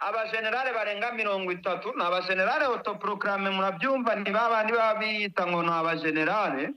abagenerale barenga 30 n'abagenerale autoproclame murabyumva ni babandi babita ngo n'abagenerale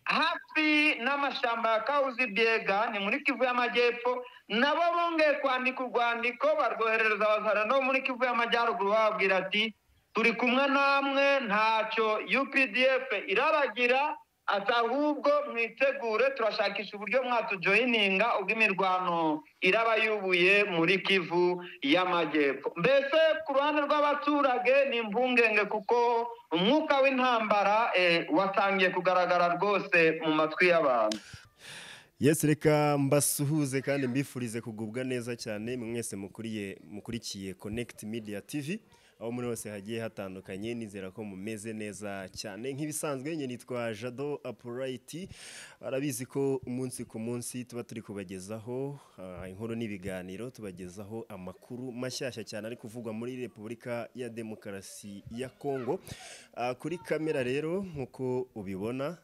hafi n'amashamba ya Kauzi Biega ni muri Kivu y'Amajyepfo nabo bongeye kwandika urwandiko barwoherereza abazarano muri Kivu y'Amajyaruguru babwira ati turi kumwe namwe ntacyo UPDF irabagira atahubwo mwitegure turashakisha uburyo mwatujoininga ubwo imirwano iraba yubuye muri Kivu y'Amajyepfo. Mbese ku ruhande rw'abaturage ni impungenge kuko umwuka w'intambara watangiye kugaragara rwose mu matwi y'abantu. Yes, reka mbasuhuze kandi mbifurize kugubwa neza cyane mwese mukurikiye Connect Media TV aho muri hose hagiye hatandukanye nizera ko mumeze neza cyane nk'ibisanzwe nye nitwa Jado Apurayiti arabizi ko umunsi ku munsi tuba turi kubagezaho inkuru n'ibiganiro tubagezaho amakuru mashyashya cyane ari kuvugwa muri Repubulika ya Demokarasi ya Kongo kuri kamera rero nkuko ubibona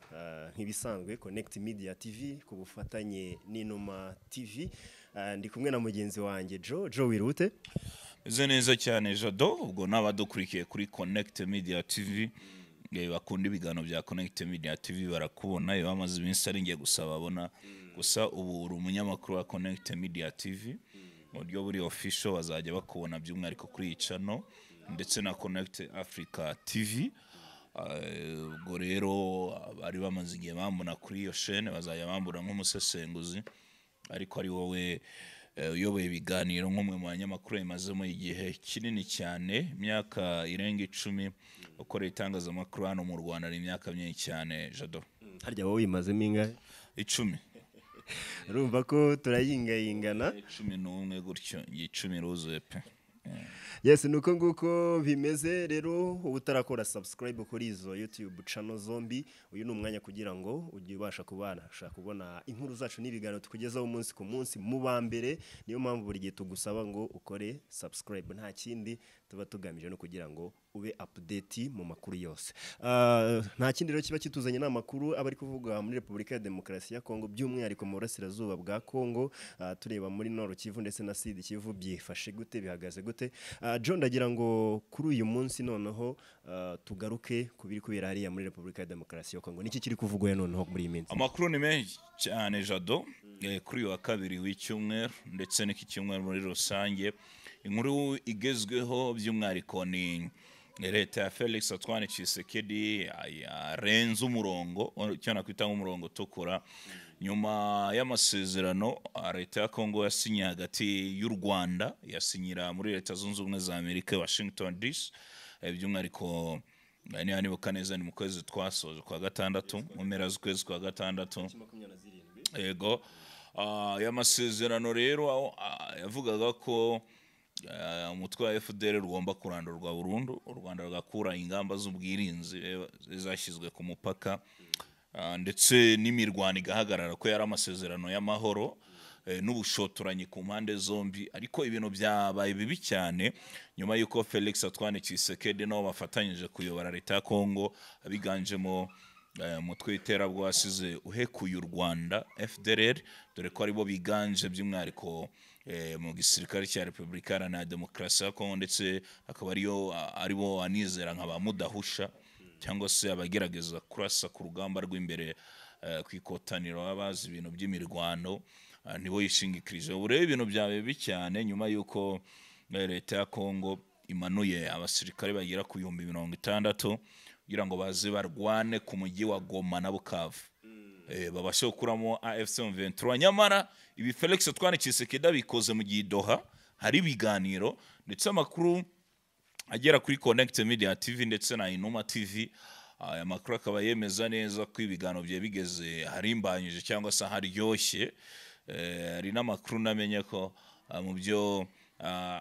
nk'ibisanzwe Connect Media TV ku bufatanye n'Inuma TV ndi kumwe na mugenzi wanjye Joe Wirute neza cyane Jado ubwo n'abadukurikiye kuri Connect Media TV bakunda ibigano bya Connect Media TV barakubona bamaze iminsi ari ngiye gusaba babona gusa ubu uri umunyamakuru wa Connect Media TV buryo buri official bazajya bakubona by'umwihariko kuri channel ndetse na Connect Africa TV ubwo rero bari bamaze igihe bambona kuri iyo chaîne bazajya bambura nk'umusesenguzi ariko ari wowe uyoboye ibiganiro nk'umwe mu banyamakuru imazemo igihe kinini cyane imyaka irenga 10 ukorera itangazamakuru hano mu Rwanda ari imyaka myinshi cyane Jado. Harya wowe imazemo ingahe? 10. Urumva ko turayingayingana 11 gutyo 10 ruzuye pe. Yes, nuko nguko bimeze rero ubutarakora subscribe kuri izo YouTube channel zombi uyu ni umwanya kugira ngo ujye ubasha kubona inkuru zacu n'ibiganiro tukugezaho umunsi ku munsi mu bambere niyo mpamvu buri gihe tugusaba ngo ukore subscribe nta kindi tuba tugamije no kugira ngo ube update mu makuru yose nta kindi rero kiba kituzanye n'amakuru abari kuvuga muri Repubulika ya Demokarasi ya Kongo by'umwihariko mu burasirazuba bwa Kongo tureba muri Nord Kivu ndetse na Sud Kivu byifashe gute bihagaze gute John ndagira ngo kuri uyu munsi noneho tugaruke kubiri kubera hariya muri Repubulika ya Demokarasi ya Kongo niki kiri kuvugwa noneho muri iyi minsi amakuru ni menshi cyane Jado kuri uyu wa kabiri w'icyumweru ndetse n'iki cyumweru muri rusange inkuru igezweho by'umwihariko ni leta ya Felix Antoine Tshisekedi yarenze umurongo cyane kwita nk'umurongo tukura nyuma y'amasezerano leta ya Kongo yasinye hagati y'u Rwanda yasinyira muri leta zunze ubumwe za Amerika Washington DC by'umwihariko nibuka neza ni mu kwezi twasoje kwa gatandatu mu mpera z'ukwezi kwa gatandatu yego y'amasezerano rero yavugaga ko umutwe wa FDL rugomba kurandurwa burundu u Rwanda rugakura ingamba z'ubwirinzi zashyizwe ku mupaka ndetse n'imirwano igahagarara ko yari amasezerano y'amahoro n'ubushotoranyi ku mpande zombi ariko ibintu byabaye bibi cyane nyuma yuko Felix Antoine Tshisekedi nabo bafatanyije kuyobora leta ya Kongo abiganjemo umutwe w'iterabwoba wasize uhekuye u Rwanda FDLR dore ko aribo biganje by'umwihariko mu gisirikare cya Repubulika ya Demokarasi ya Kongo ndetse akaba aribo anizera nk'abamudahusha cyangwa se abagerageza kurasa ku rugamba rw'imbere kwikotaniro abazi ibintu by'imirwano nibo yishingikirije urebe ibintu byabe bicyane nyuma yuko leta ya Kongo imanuye abasirikare bagera ku 60 kugira ngo baze barwane ku mujyi wa Goma na Bukavu babashe gukuramo AFC M23 nyamara ibi Felix Antoine Tshisekedi bikoze mu gidoha hari biganiro ndetse amakuru agera kuri Connect Media TV ndetse na Inuma TV aya makuru akaba yemeza neza ko ibigano bye bigeze harimbanyije cyangwa se haryoshye ari n'amakuru namenye ko mu byo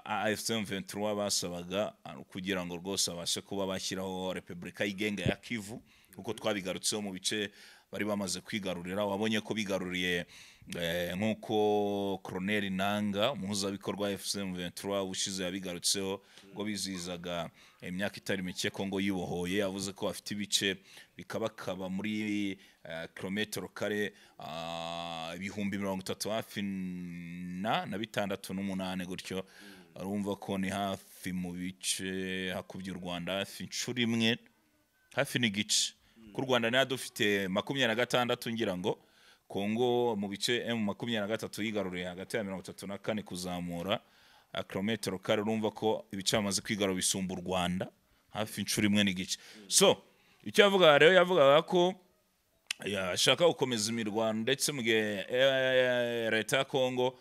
AFC M23 basabaga kugira ngo rwose abashe kuba bashyiraho Repubulika yigenga ya Kivu kuko twabigarutseho mu bice bari bamaze kwigarurira. Wabonye ko bigaruriye nk'uko Colonel Nanga umuhuzabikorwa FCM23 ushize yabigarutseho ngo bizizaga imyaka itari mike Kongo yibohoye. Yavuze ko afite ibice bikabakaba muri kilometero kare 30 hafi na 68 gutyo. Arumva ko ni hafi mu bice hakubye u Rwanda hafi inshuro imwe hafi n'igice. Ku Rwanda ni dufite 26 ngira ngo Kongo mu bice M23 yigaruriye hagati ya 34 kuzamura kilometero kare. Urumva ko ibice bamaze kwigarura bisumba u Rwanda hafi inshuro imwe n'igice. So icyo yavuga rero yavugaga ko yashaka gukomeza imirwano ndetse mu gihe leta ya Kongo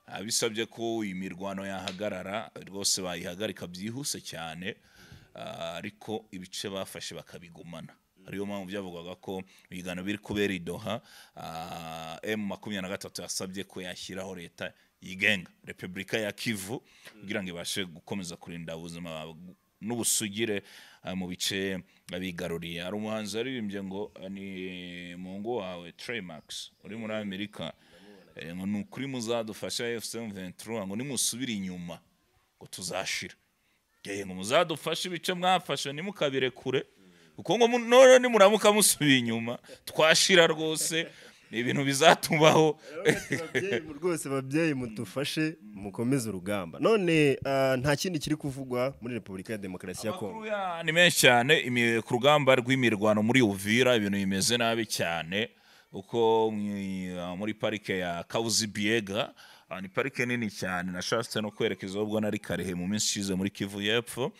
abisabye ko imirwano yahagarara rwose bayihagarika byihuse cyane, ariko ibice bafashe bakabigumana. Ariyo mpamvu byavugaga ko ibiganiro biri kubera Doha M23 yasabye ko yashyiraho leta yigenga Repubulika ya Kivu kugira ngo ibashe gukomeza kurinda ubuzima n'ubusugire mu bice bigaruriye. Ari umuhanzi aririmbye ngo ni Mungu wawe Tremax uri muri Amerika, ngo nukuri muzadufasha FCM23 ngo nimusubira inyuma ngo tuzashira. Ngo muzadufashe ibice mwafashe nimukabire kure kuko ngo none nimuramuka musubiye inyuma twashira rwose ibintu bizatubaho. Rwose babyeyi mudufashe mukomeze urugamba. None nta kindi kiri kuvugwa muri Repubulika ya Demokarasi ya Kongo. Ni menshi cyane ku rugamba rw'imirwano muri Uvira ibintu bimeze nabi cyane uko muri parike ya Kahuzi-Biega. Ni parike nini cyane nashatse no kwerekeza ubwo nari Karehe mu minsi ishize muri Kivu y'Epfo.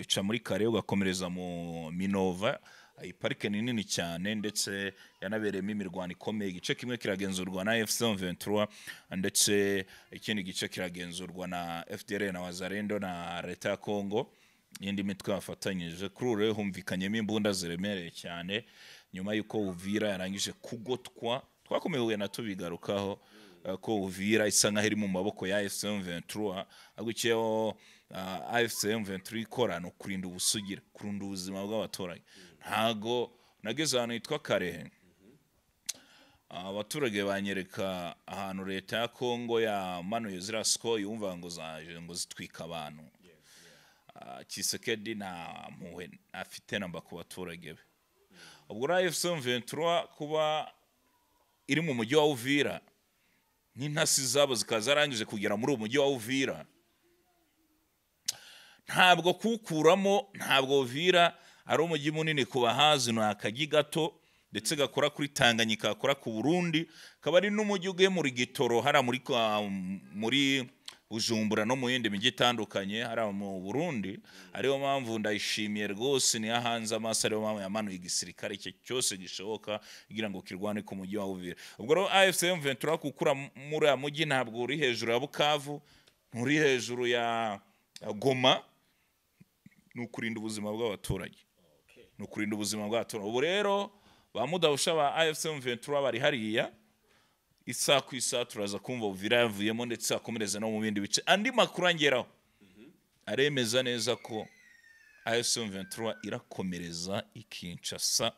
Uca muri Kare ugakomereza mu Minova. Iyi parike ni nini cyane ndetse yanabereyemo imirwano ikomeye. Igice kimwe kiragenzurwa na FCM23 ndetse ikindi gice kiragenzurwa na FDLR na Wazalendo na leta ya Kongo. Yindi mitwe yafatanyije kuri ure humvikanyemo imbunda ziremereye cyane nyuma yuko Uvira yarangije kugotwa. Twakomewe na tubigarukaho ko Uvira isa nkaho iri mu maboko ya FCM23, agukiyeho FCM23 ikora no kurinda ubusugire, kurinda ubuzima bw'abaturage. Ntago nageze ahantu hitwa Karehe, abaturage banyereka ahantu leta ya Kongo yamanuye zira siko yumva ngo zaje ngo zitwika abantu. Tshisekedi na muwe afite namba ku baturage be. Ubwo FCM23 kuba iri mu mujyi wa Uvira n'intasi zabo zikazarangije kugera muri uwo mujyi wa Uvira, ntabwo kukuramo, ntabwo Uvira ari umujyi munini kuba hazi no akagi gato ndetse gakora kuri Tanganyika, gakora ku Burundi, kaba ari n'umujyi ugemura igitoro hara muri Bujumbura no mu yindi mijyi itandukanye hara mu Burundi. Ariyo mpamvu ndayishimiye rwose ni ahanze amaso, ariyo mpamvu yamanuye igisirikare cye cyose gishoboka kugira ngo kirwane ku mujyi wa Uvira. Ubwo rero AFC/M23 kukura muri ya mujyi ntabwo uri hejuru ya Bukavu, nturi hejuru ya Goma, nukurinda ubuzima bw'abaturage, nukurinda ubuzima bw'abaturage. Ubu rero bamudahusha ba AFC/M23 bari hariya isa ku isa turaza kumva Uvira yavuyemo ndetse akomereza no mu bindi bice. Andi makuru angeraho aremeza neza ko AFC/M23 irakomereza ikinshasa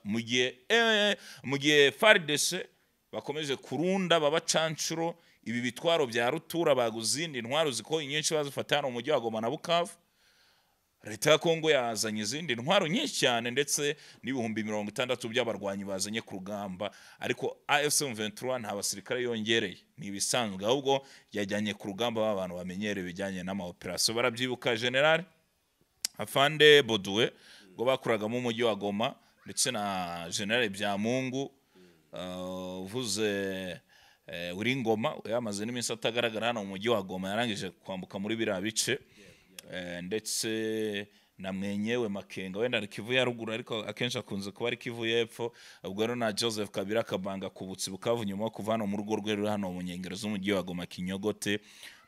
mu gihe FARDC bakomeje kurunda babacancuro ibi bitwaro bya rutura baguzindi intwaro ziko nyinshi bazifatana mu mujyi wa Goma na Bukavu. Leta ya Kongo yazanye izindi ntwaro nyinshi cyane ndetse n'ibihumbi 60 by'abarwanyi bazanye ku rugamba, ariko AFC/M23 nta basirikare yongereye. Ni ibisanzwe ahubwo yajyanye ku rugamba b'abantu bamenyereye bijyanye n'amaoperation. Barabyibuka General Afande Bodoué ngo bakuraga mu mujyi wa Goma ndetse na General Byamungu uvuze Uringoma yamaze n'iminsi atagaragara hano mu mujyi wa Goma, yarangije kwambuka muri biriya bice. Ndetse na mwenyewe Makenga wenda ari Kivu ya ruguru ariko akenshi akunze kuba ari Kivu y'Epfo. Ubwo rero na Joseph Kabila Kabanga kubutsi Bukavu nyuma kuvana mu rugo rwe hano mu nkengero z'umujyi wa Goma Kinyogote.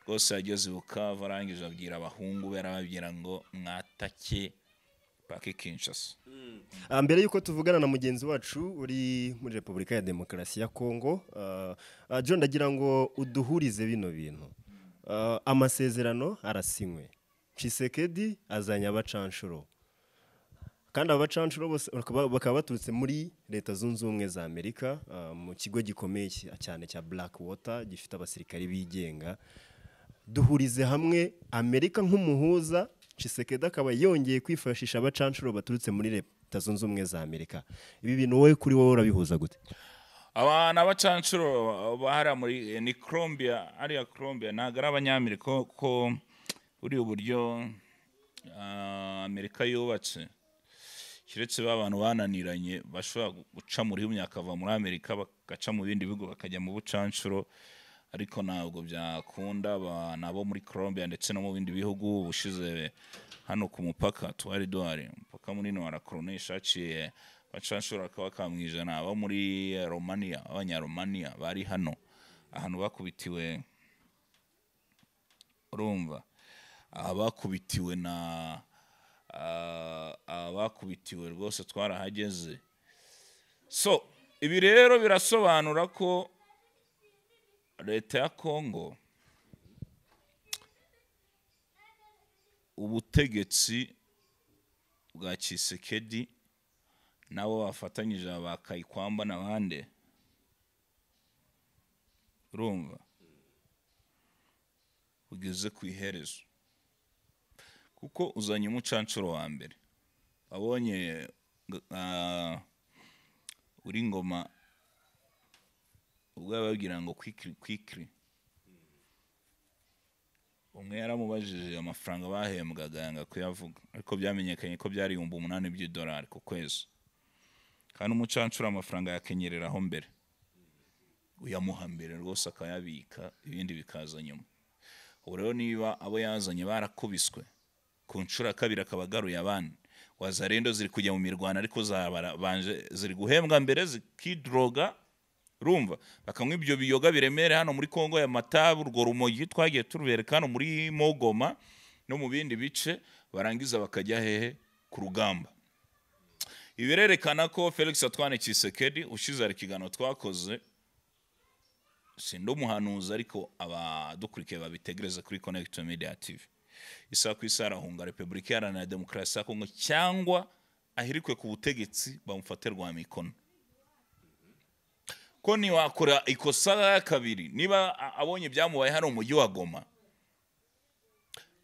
Rwose yageze Bukavu arangije abwira abahungu be arababwira ngo mwatake pake Kinshasa. Mbere yuko tuvugana na mugenzi wacu uri muri Repubulika ya Demokarasi ya Kongo, John ndagira ngo uduhurize bino bintu. Amasezerano arasinywe, Tshisekedi azanya abacanshuro, kandi abacancuro bose bakaba baturutse muri leta zunze ubumwe za Amerika mu kigo gikomeye cyane cya Blackwater gifite abasirikari bigenga. Duhurize hamwe Amerika nk'umuhuza, Tshisekedi akaba yongeye kwifashisha abacancuro baturutse muri leta zunze ubumwe za Amerika. Ibi bintu wowe kuri wowe urabihuza gute? Abana bacancuro bahara muri ni Colombia, ariya Colombia nagara abanyamerika ko uri uburyo Amerika yubatse kiretse babana bananiranye bashobora guca muri imyaka ava muri Amerika bagaca mu bindi bigo bakajya mu bucancuro, ariko ntabwo byakunda nabo muri Colombia ndetse no mu bindi bihugu. Bushize hano ku mupaka twari duhari mupaka munini wa Coronesha aciye bacancuro akaba kamwijana abo muri Romania, abanyaromania bari hano ahantu bakubitiwe, urumva abakubitiwe na abakubitiwe rwose twarahageze. So ibi rero birasobanura ko leta ya Kongo ubutegetsi bwa Tshisekedi nabo bafatanyije bakayikwamba n'abandi, urumva ugeze ku iherezo, kuko uzanye umucancuro wa mbere abonye uri ngoma ubwo babwira ngo kwikri umwe yaramubajije amafaranga bahembwaga yanga kuyavuga, ariko byamenyekanye ko byari $8,000 by'idolari ku kwezi, kandi umucancuro amafaranga yakenyereraho mbere uyamuha mbere rwose akayabika ibindi bikaza nyuma. Ubu rero niba abo yazanye barakubiswe ku nshuro kabiri akabagaruye abandi, wazarendo ziri kujya mu mirwana ariko zabanje ziri guhembwa mbere zikidroga, rumva bakamwe ibyo biyoga biremere hano muri Kongo ya Matabu, urwo rumogi twagiye turubereka hano muri Mogoma no mu bindi bice, barangiza bakajya hehe ku rugamba. Ibirerekana ko Felix Antoine Tshisekedi ushize ari kigano twakoze sindo muhanuza, ariko abadukurikiye babitegereza kuri Connect Media TV. Isa ku isara hunga Republika Iharanira Demokarasi ya Kongo cyangwa ahirikwe ku butegetsi bamufaterwa mikono. Ko ni wakora ikosa kabiri niba abonye byamubaye hano mu mujyi wa Goma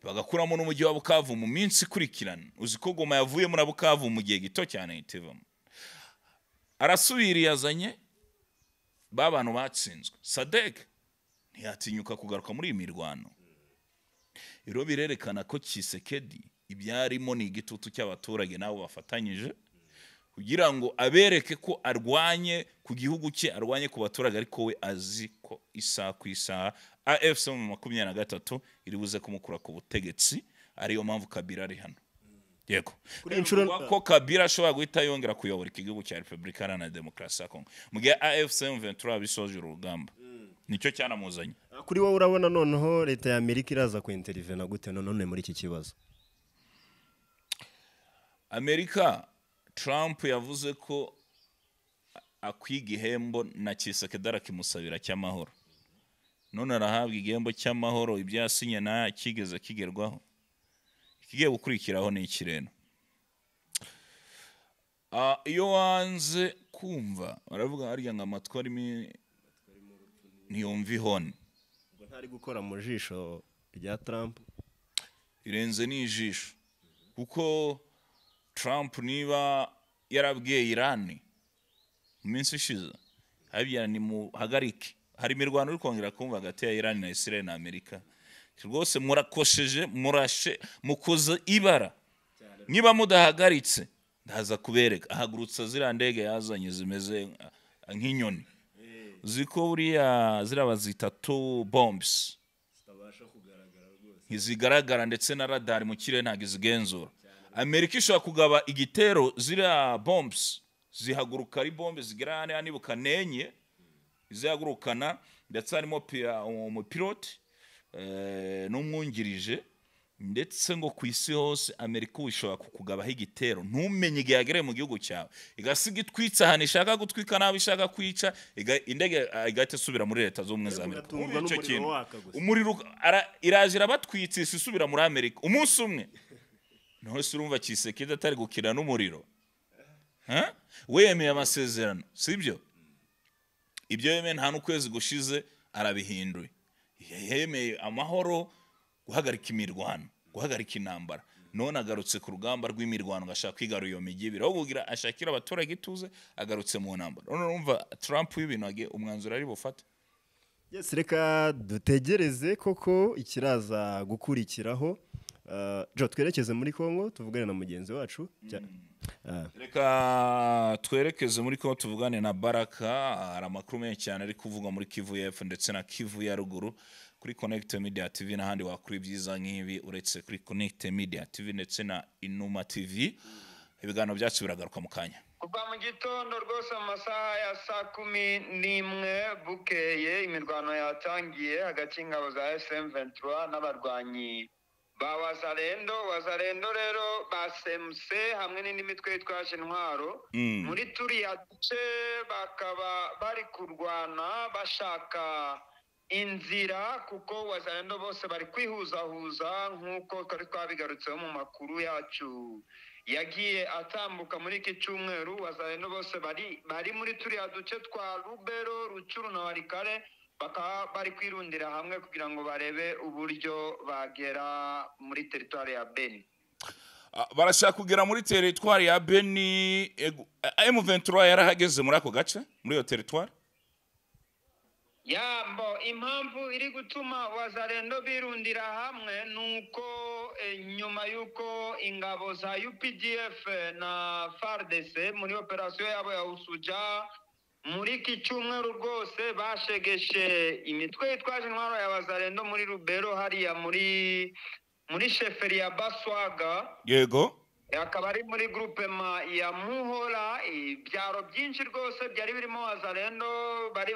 bagakuramo n'umujyi wa Bukavu mu minsi kurikirana, uziko Goma yavuye muri Bukavu mu gihe gito cyane itivamo, arasubira yazanye babantu batsinzwe. Sadek ntiyatinyuka kugaruka muri imirwano. Iro birerekana ko Tshisekedi ibyarimo ni igitutu cy'abaturage nabo bafatanyije kugira ngo abereke ko arwanye ku gihugu cye, arwanye ku baturage, ariko we azi ko isa ku isaha AFC mu 23 iri buze kumukura ku butegetsi, ariyo mpamvu Kabila ari hano. Yego kuri inshuro ko Kabila ashobora guhita yongera kuyobora igihugu cya Republika Iharanira Demokarasi ya Kongo mu gihe AFC 23 bisoje urugamba, nicyo cyanamuzanye. Kuri wowe urabona noneho leta ya Amerika iraza ku intervene gute none muri iki kibazo? Amerika, Trump yavuze ko akwiga ihembo na Tshisekedi arakimusabira cy'amahoro, none arahabwa igihembo cy'amahoro, ibyo yasinye na kigeze kigerwaho. Ikigiye gukurikiraho ni ikireno. Iyo wanze kumva baravuga harya ngo amatwi arimo ntiyumva ihoni, ubwo ntari gukora mu jisho rya Trump, irenze n'ijisho, kuko Trump niba yarabwiye Iran mu minsi ishize habya ni muhagarike, hari imirwano uri kongera kumva hagati ya Iran na Israel na Amerika, rwose murakosheje murashe mukoze ibara, niba mudahagaritse ndaza kubereka. Ahagurutsa zira ndege yazanye zimeze nk'inyoni, ziko buriya zirabazita 2 bombs zitabasha kugaragara rwose, ntizigaragara ndetse na radar mu kirere ntago izigenzura. Amerika ishobora kugaba igitero zira bombs zihaguruka ari bombe zigera hane nibuka nenye izihagurukana, ndetse harimo umupilot n'umwungirije, ndetse ngo ku isi hose Amerika ishobora kukugabaho igitero ntumenye igihe yagereye mu gihugu cyawe, igasiga itwitsa ahantu ishaka gutwika nabi ishaka kwica, indege igahita isubira muri leta z'ubumwe za Amerika. Umuriro iraje irabatwitse isubira muri Amerika umunsi umwe. none se urumva Kisekedi atari gukina n'umuriro we yemeye amasezerano sibyo ibyo yemeye nta n'ukwezi gushize arabihinduye yemeye amahoro guhagarika imirwano guhagarika intambara none agarutse ku rugamba rw'imirwano gashaka kwigarura iyo migi ibiri aho kugira ashakira abaturage ituze agarutse mu ntambara none urumva Trump w'ibintu umwanzuro ari bufate. Yes, reka dutegereze koko ikiraza gukurikiraho. Jo twerekeze muri Kongo tuvugane na mugenzi wacu. Reka twerekeze muri Kongo tuvugane na Baraka aramakuru menshi cyane ari kuvuga muri Kivu y'Epfo ndetse na Kivu ya ruguru kuri Connect Media TV n'ahandi wakuri byiza nk'ibi uretse kuri Connect Media TV ndetse na Inuma TV. Ibiganiro byacu biragaruka mu kanya. Kuva mu gitondo rwose mu masaha ya 11 bukeye imirwano yatangiye hagati y'ingabo za SM23 n'abarwanyi ba Wazalendo rero basemse hamwe n'indi mitwe yitwaje intwaro muri turiya duce bakaba bari kurwana bashaka inzira kuko Wazalendo bose bari kwihuzahuza nk'uko twari twabigarutseho mu makuru yacu yagiye atambuka muri iki cyumweru. Wazalendo bose bari muri turiya duce twa Rubero, Rucuru na Warikare bakaba bari kwirundira hamwe kugira ngo barebe uburyo bagera muri teritwari ya Beni. Barashaka kugera muri teritwari ya Beni. M23 yarahageze muri ako gace muri iyo teritwari. Yambo impamvu iri gutuma Wazalendo birundira hamwe nuko nyuma yuko ingabo za UPDF na FARDC muri operasiyo yabo ya Usuja muri iki cyumweru rwose bashegeshe imitwe yitwaje intwaro ya Wazalendo muri Rubero hariya muri sheferi ya Baswaga. Yego. Akaba ari muri groupema ya Muhora ibyaro byinshi rwose byari birimo Wazalendo bari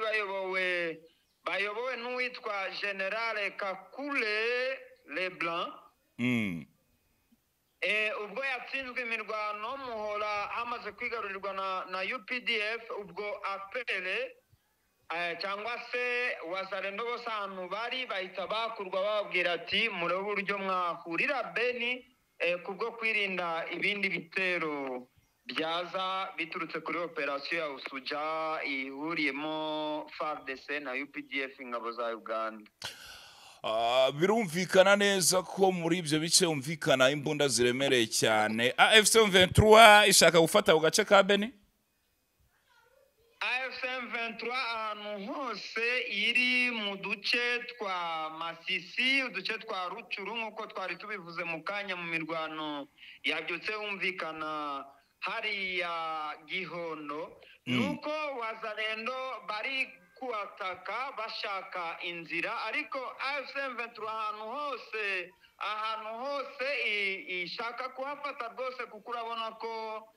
bayobowe n'uwitwa General Kakule Leblanc. Ubwo yatsinzwe imirwano Muhora hamaze kwigarurirwa na UPDF ubwo apele cyangwa se Wazalendo bose ahantu bari bahita bakurwa bababwira ati murebe uburyo mwahurira Beni kubwo kwirinda ibindi bitero byaza biturutse kuri operasiyo ya Usuja ihuriyemo FARDC na UPDF ingabo za Uganda. Birumvikana neza ko muri ibyo bice umvikana imbunda ziremereye cyane. AFC23 ishaka gufata ugace ka Beni. AFC23 ahantu hose iri mu duce twa Masisi, uduce twa Rucuru nk'uko twari tubivuze mu kanya mu mirwano yabyutse umvikana hariya Gihondo nuko Wazalendo bari kuataka bashaka inzira ariko AFC23 ahantu hose ishaka kuhafata rwose kuko urabona ko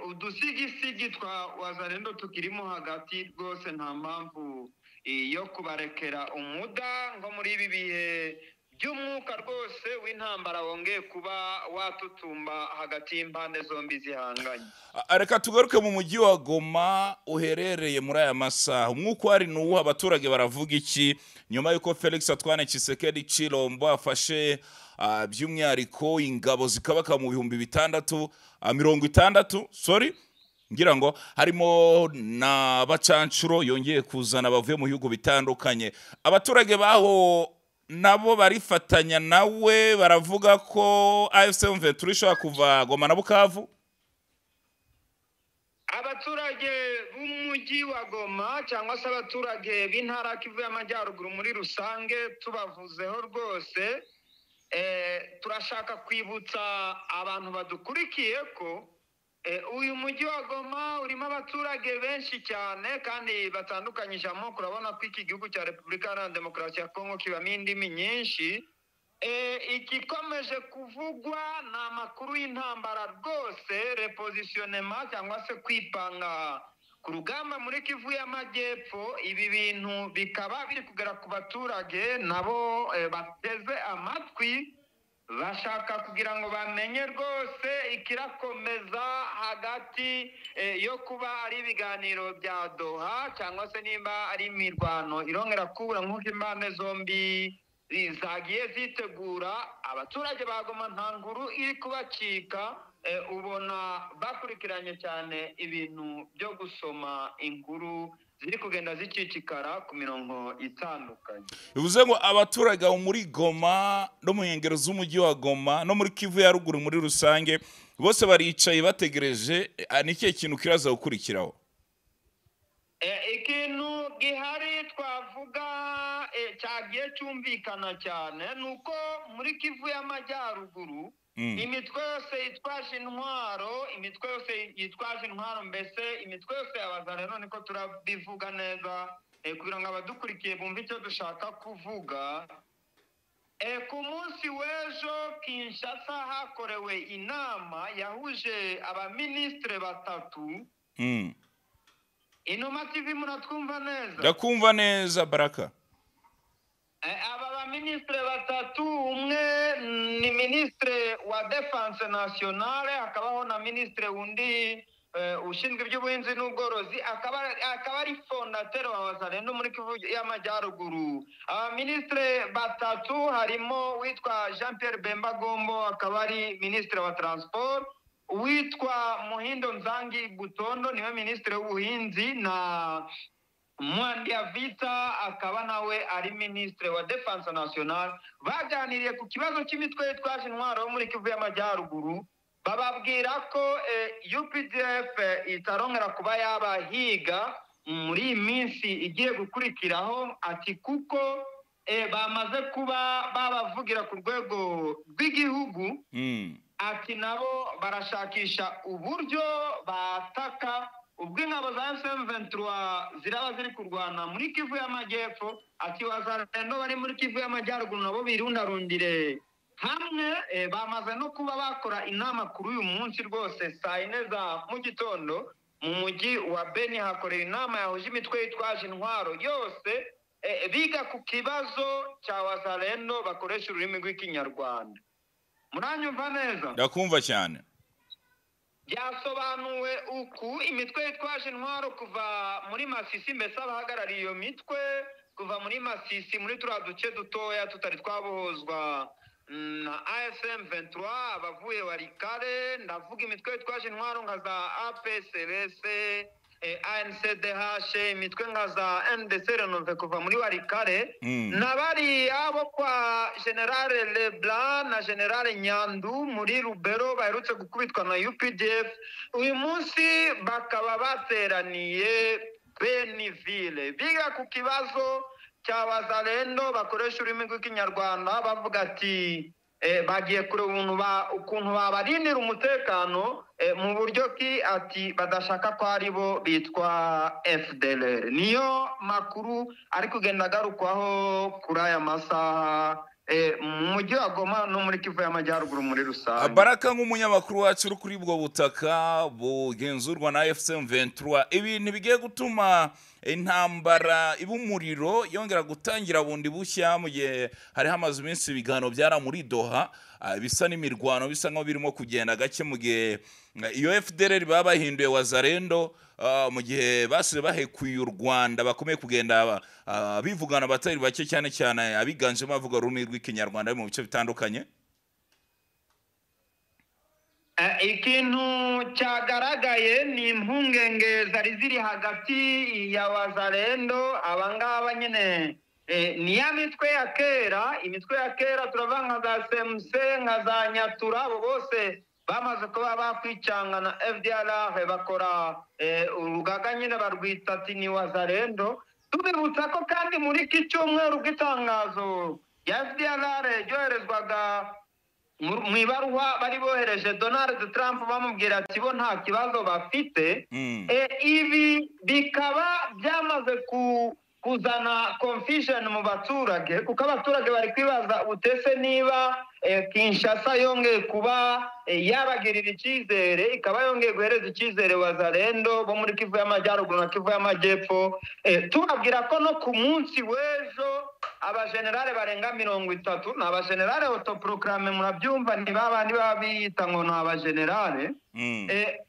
udusigisigi twa Wazalendo tukirimo hagati rwose nta mpamvu yo kubarekera umuda ngo muri ibi bihe by'umwuka rwose w'intambara wongeye kuba watutumba hagati y'impande zombi zihanganye. Reka tugaruke mu mujyi wa Goma uherereye muri aya masaha. Umwuka wari n'uwo abaturage baravuga iki nyuma yuko Felix Antoine Tshisekedi Chilombo afashe by'umwihariko ingabo zikabaka mu 660 ngira ngo harimo na bacancuro yongeye kuzana bavuye mu bihugu bitandukanye. Abaturage baho nabo barifatanya nawe baravuga ko AFC23 ishobora kuva Goma na Bukavu. Abaturage b'umujyi wa Goma cyangwa se abaturage b'intara Kivu y'Amajyaruguru muri rusange tubavuzeho rwose turashaka kwibutsa abantu badukurikiye ko uyu mujyi wa Goma urimo abaturage benshi cyane kandi batandukanyije amoko. Urabona ko iki gihugu cya Repubulika Iharanira Demokarasi ya Kongo kibamo indimi nyinshi. Igikomeje kuvugwa ni amakuru y'intambara rwose, repositionnement cyangwa se kwipanga ku rugamba muri Kivu y'Amajyepfo. Ibi bintu bikaba biri kugera ku baturage nabo bateze amatwi bashaka kugira ngo bamenye rwose ikirakomeza hagati yo kuba ari ibiganiro bya Doha cyangwa se nimba ari imirwano irongera kubura nk'uko impande zombi zagiye zitegura abaturage bagoma ntanguru iri kubacika ubona bakurikiranye cyane ibintu byo gusoma inkuru ziri kugenda zicicikara ku mirongo itandukanye. Bivuze ngo abaturage muri Goma no mu nkengero z'umujyi wa Goma no muri Kivu ya ruguru muri rusange bose baricaye bategereje n'ikihe kintu kiraza gukurikiraho? Ikintu gihari twavuga cyagiye cyumvikana cyane nuko muri Kivu y'Amajyaruguru imitwe yose yitwaje intwaro mbese imitwe yose y'abazarendo niko turabivuga neza kugira ngo abadukurikiye bumve icyo dushaka kuvuga. Ku munsi w'ejo Kinshasa hakorewe inama yahuje abaminisitiri batatu. Inuma TV muratwumva neza? Ndakumva neza Baraka. Aba baminisitiri batatu, umwe ni ministre wa Defense Nationale, hakabaho na ministre wundi ushinzwe iby'ubuhinzi n'ubworozi, akaba ari fondateur wa Wazalendo muri Kivu y'Amajyaruguru. Abaminisitiri batatu harimo witwa Jean Pierre Bemba Gombo, akaba ari ministre wa transport, witwa Muhindo Nzangi Butondo niwe ministre w'ubuhinzi, na Mwandia Vita akaba nawe ari ministre wa Defense Nationale. Baganiriye ku kibazo cy'imitwe yitwaje intwaro muri Kivu y'Amajyaruguru, bababwira ko UPDF itarongera kuba yabahiga muri iyi minsi igiye gukurikiraho, ati kuko bamaze kuba babavugira ku rwego rw'igihugu, ati nabo barashakisha uburyo bataka ubwo ingabo za M23 ziraba ziri kurwana muri Kivu y'Amajyepfo, ati Wazalendo bari muri Kivu y'Amajyaruguru nabo birundarundire hamwe. Bamaze no kuba bakora inama kuri uyu munsi rwose saa 4 za mu gitondo mu mujyi wa Beni, hakorera inama yahuje imitwe yitwaje intwaro yose biga ku kibazo cya Wazalendo bakoresha ururimi rw'Ikinyarwanda. Muranyumva neza? Ndakumva cyane. Byasobanuwe uku imitwe yitwaje intwaro kuva muri Masisi, mbese abahagarariye iyo mitwe kuva muri Masisi muri turiya duce dutoya tutari twabohozwa na AFM 23, abavuye Warikare, ndavuga imitwe yitwaje intwaro nka za APCRS, ANCDH, imitwe nka za NDC Renove kuva muri Warikare, nabari abo kwa General Leblanc na General Nyandu muri Rubero baherutse gukubitwa na UPDF. Uyu munsi bakaba bateraniye Beniville biga ku kibazo cya Wazalendo bakoresha ururimi rw'Ikinyarwanda, bavuga ati bagiye kureba ukuntu babarindira umutekano mu buryo ki ati badashaka ko ari bo bitwa FDLR. Niyo makuru ari kugenda agarukwaho kuri aya masaha mu mujyi wa Goma no muri Kivu y'Amajyaruguru muri rusange. Baraka nk'umunyamakuru wacu uri kuri bwo butaka bugenzurwa na FCM 23, ibintu bigiye gutuma intambara ibumuriro yongera gutangira bundi bushya mu gihe hari hamaze iminsi ibiganiro byara muri Doha, bisa n'imirwano bisa nko birimo kugenda gake mu gihe iyo FDLR babahinduye Wazalendo, mu gihe basize bahekuye u Rwanda bakomeye kugenda bivugana batari bake cyane cyane abiganjemo bavuga ururimi rw'Ikinyarwanda mu bice bitandukanye. Ikintu cyagaragaye ni impungenge zari ziri hagati ya Wazalendo, abangaba nyine ni ya mitwe ya kera. Imitwe ya kera turavuga nka za CMC, nka za Nyatura, abo bose bamaze kuba bakwicanga na FDLR, bakora urugaga nyine barwita ati ni Wazalendo. Tubibutsa ko kandi muri iki cyumweru bw'itangazo ya FDLR ryoherezwaga mu ibaruwa bari bohereje Donald Trump bamubwira ati bo nta kibazo bafite, ibi bikaba byamaze kuzana confusion mu baturage, kuko abaturage bari kwibaza utese niba Kinshasa yongeye kuba yabagirira icyizere, ikaba yongeye guhereza icyizere Wazalendo bo muri Kivu y'Amajyaruguru na Kivu y'Amajyepfo. Tubabwira ko no ku munsi w'ejo abagenerale barenga 30 ni abagenerale autoproclame murabyumva ni babandi babita ngo ni abagenerale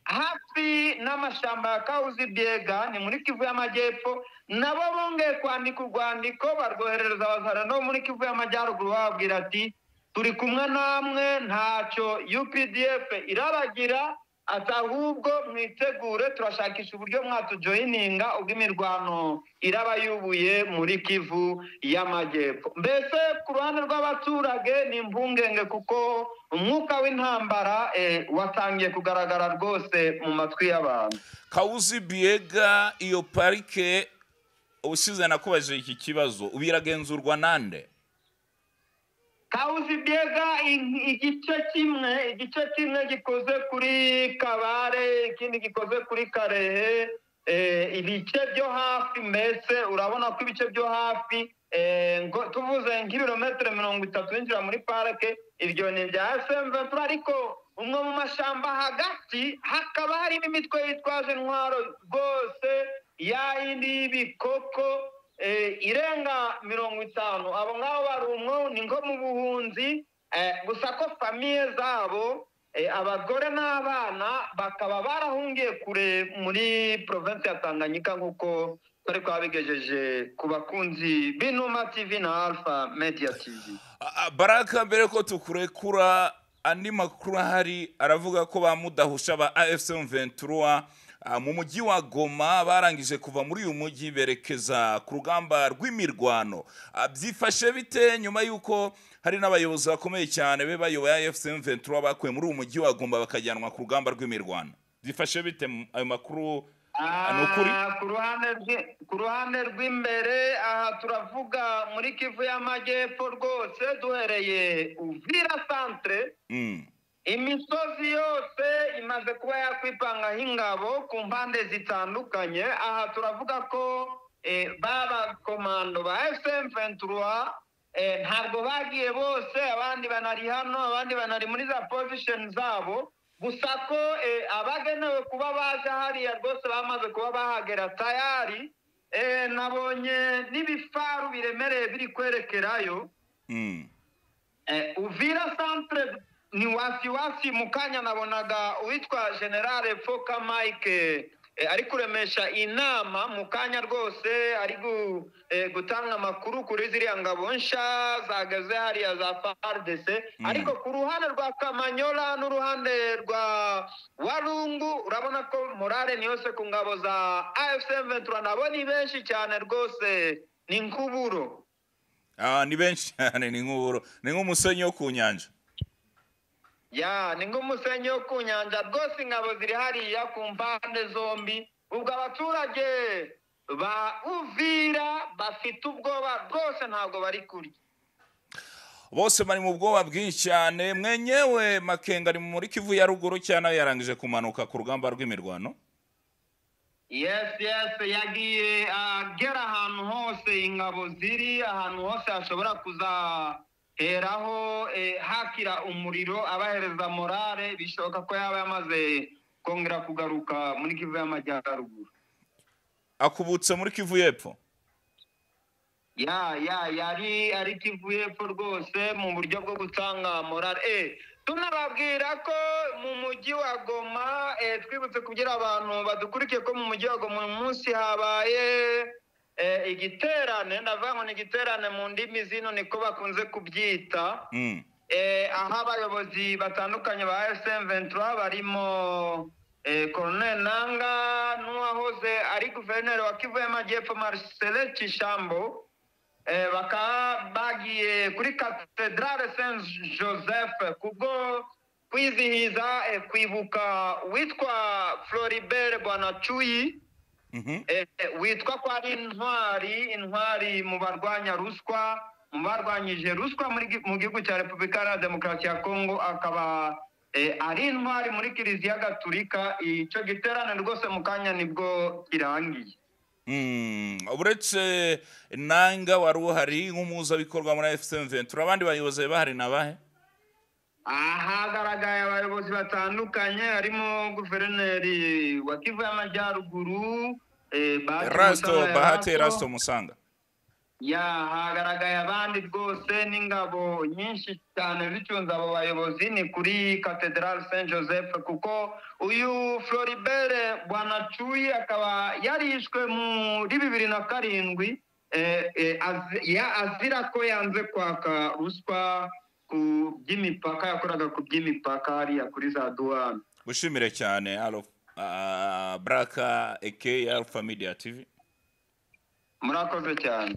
hafi n'amashamba ya Kauzi Biega ni muri Kivu y'Amajyepfo nabo bongeye kwandika urwandiko barwoherereza abazarano muri Kivu y'Amajyaruguru bababwira ati turi kumwe namwe ntacyo UPDF irabagira atahubwo mwitegure turashakisha uburyo mwatujoyininga ubwo imirwano iraba yubuye muri Kivu y'Amajyepfo. Mbese ku ruhande rw'abaturage ni impungenge kuko umwuka w'intambara watangiye kugaragara rwose mu matwi y'abantu. Kauzi Biega iyo parike usize nakubaje iki kibazo ubiragenzurwa nande? Kauzi Biega igice kimwe gikoze kuri Kabare, ikindi gikoze kuri Karehe, ibice byo hafi mbese urabona ko ibice byo hafi tuvuze nk'ibirometero 30 winjira muri parike ibyo ni bya SM23 ariko umwe mu mashamba hagati hakaba hari imitwe yitwaje intwaro rwose yindi y'ibikoko irenga 50 abo ngabo barumwo ni ngo mu buhunzi gusa ko famiye zabo abagore n'abana bakaba barahungiye kure muri province ya Tanganyika nkuko twari kwabigejeje ku bakunzi b'Inuma TV na Alpha Media TV. Baraka mbere ko tukurekura andi makuru ahari aravuga ko bamudahusha ba AFC M23 mu mujyi wa Goma barangije kuva muri uyu mujyi berekeza ku rugamba rw'imirwano. Byifashe bite nyuma yuko hari n'abayobozi bakomeye cyane be bayoboye AFC M23 bakuye muri uyu mujyi wa Goma bakajyanwa ku rugamba rw'imirwano? Byifashe bite ayo makuru? Ku ruhande rw'imbere aha turavuga muri Kivu y'Amajyepfo rwose duhereye Uvira centre imisozi yose imaze kuba yakwipangaho ingabo ku mpande zitandukanye. Aha turavuga ko baba komando ba SM23 ntabwo bagiye bose, abandi banari hano, abandi banari muri za position zabo, gusa ko abagenewe kuba baje hariya rwose bamaze kuba bahagera tayari. Nabonye n'ibifaru biremereye biri kwerekerayo. Uvira centre ni wasi mukanya nabonaga uwitwa General Foka Mike ari kuremesha inama mukanya rwose ari gutanga amakuru kuri ziriya ngabo nsha zagaze hariya za FARDC. Ariko ku ruhande rwa Kamanyola n'uruhande rwa Walungu urabona ko morale ni yose ku ngabo za AFC M23 nabo ni benshi cyane rwose ni nkuburo. Ni benshi cyane ni nkuburo, ni nk'umusenyi wo ku nyanja. Ni nk'umusenyi wo ku nyanja rwose ingabo ziri hariya ku mpande zombi. Ubwo abaturage ba Uvira bafite ubwoba rwose ntabwo bari kurya. Bose bari mu bwoba bwinshi cyane. Mwenyewe Makenga ari muri Kivu ya ruguru cyane yarangije kumanuka ku rugamba rw'imirwano? Yes, yagiye agera ahantu hose ingabo ziri, ahantu hose hashobora kuzaheraho hakira umuriro abahereza morale. Bishoboka ko yaba yamaze kongera kugaruka muri Kivu y'Amajyaruguru. Akubutse muri Kivu y'Epfo? Yari ari Kivu y'Epfo rwose mu buryo bwo gutanga morale. Tunababwira ko mu mujyi wa Goma twibutse kugira abantu badukurikiye ko mu mujyi wa Goma umunsi habaye igiterane, ndavuga ngo ni igiterane mu ndimi zino niko bakunze kubyita. Aho abayobozi batandukanye ba SM23 barimo Colonel Nanga n'uwahoze ari guverineri wa Kivu y'Amajyepfo Marcel Chishambo bakaba bagiye kuri Cathedrale Saint Joseph kubwo kwizihiza kwibuka witwa Floribert Bwanacuyi witwa ko ari intwari mu barwanya ruswa, mu barwanyije ruswa mu gihugu cya Repubulika ya Demokarasi ya Kongo, akaba ari intwari muri Kiliziya Gatulika. Icyo giterane rwose mu kanya nibwo kirangiye. Uretse Nanga wari uhari nk'umuhuzabikorwa muri AFC M23, abandi bayobozi bahari nabahe? Hagaragaye abayobozi batandukanye harimo guverineri wa Kivu y'Amajyaruguru Bahati Erasto Musanga. hagaragaye abandi rwose n'ingabo nyinshi cyane zicunze abo bayobozi ni kuri Cathedral Saint Joseph, kuko uyu Floribert Bwanacuyi akaba yarishwe muri 2007 azira ko yanze kwaka ruswa ku by'imipaka, yakoraga ku by'imipaka hariya kuri za douane. Gushimire cyane Baraka aka Alpha Media TV. Murakoze cyane.